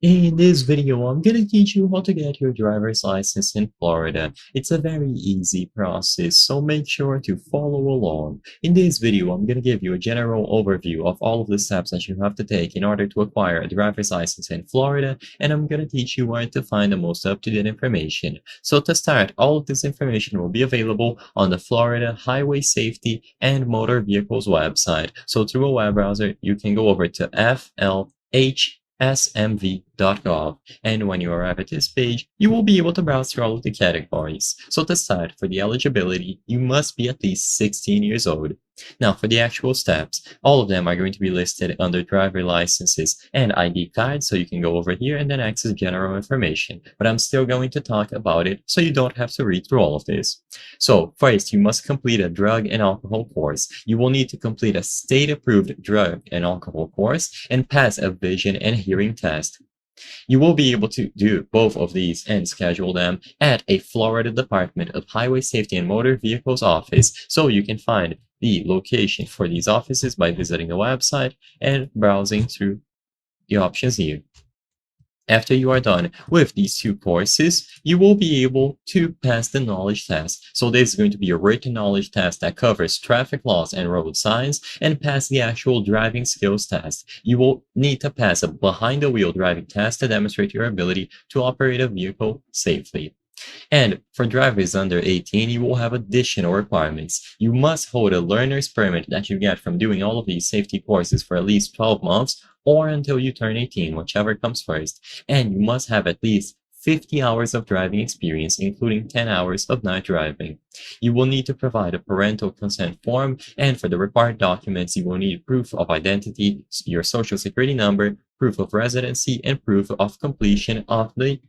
In this video, I'm gonna teach you how to get your driver's license in Florida. It's a very easy process, so make sure to follow along. In this video, I'm gonna give you a general overview of all of the steps that you have to take in order to acquire a driver's license in Florida, and I'm gonna teach you where to find the most up-to-date information. So to start, all of this information will be available on the Florida Highway Safety and Motor Vehicles website. So through a web browser, you can go over to FLHSMV.gov, and when you arrive at this page, you will be able to browse through all of the categories. So to start, for the eligibility, you must be at least 16 years old. Now, for the actual steps, all of them are going to be listed under driver licenses and ID cards, so you can go over here and then access general information. But I'm still going to talk about it, so you don't have to read through all of this. So first, you must complete a drug and alcohol course. You will need to complete a state-approved drug and alcohol course and pass a vision and hearing test. You will be able to do both of these and schedule them at a Florida Department of Highway Safety and Motor Vehicles office, so you can find the location for these offices by visiting the website and browsing through the options here. After you are done with these two courses, you will be able to pass the knowledge test. So this is going to be a written knowledge test that covers traffic laws and road signs and pass the actual driving skills test. You will need to pass a behind-the-wheel driving test to demonstrate your ability to operate a vehicle safely. And for drivers under 18, you will have additional requirements. You must hold a learner's permit that you get from doing all of these safety courses for at least 12 months or until you turn 18, whichever comes first. And you must have at least 50 hours of driving experience, including 10 hours of night driving. You will need to provide a parental consent form, and for the required documents, you will need proof of identity, your social security number, proof of residency, and proof of completion of the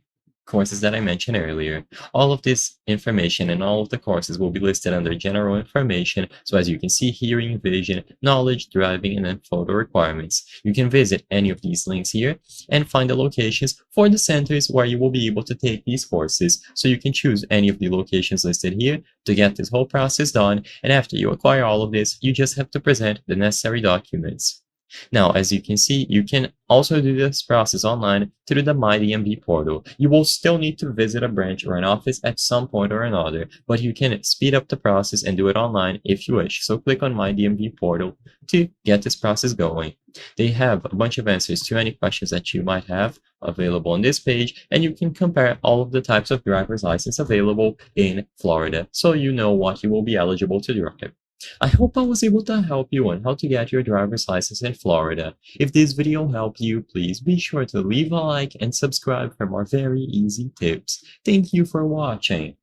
courses that I mentioned earlier. All of this information and all of the courses will be listed under general information. So as you can see, hearing, vision, knowledge, driving, and then photo requirements. You can visit any of these links here and find the locations for the centers where you will be able to take these courses. So you can choose any of the locations listed here to get this whole process done. And after you acquire all of this, you just have to present the necessary documents. Now, as you can see, you can also do this process online through the MyDMV portal. You will still need to visit a branch or an office at some point or another, but you can speed up the process and do it online if you wish. So click on MyDMV portal to get this process going. They have a bunch of answers to any questions that you might have available on this page, and you can compare all of the types of driver's license available in Florida, so you know what you will be eligible to drive. I hope I was able to help you on how to get your driver's license in Florida. If this video helped you, please be sure to leave a like and subscribe for more very easy tips. Thank you for watching.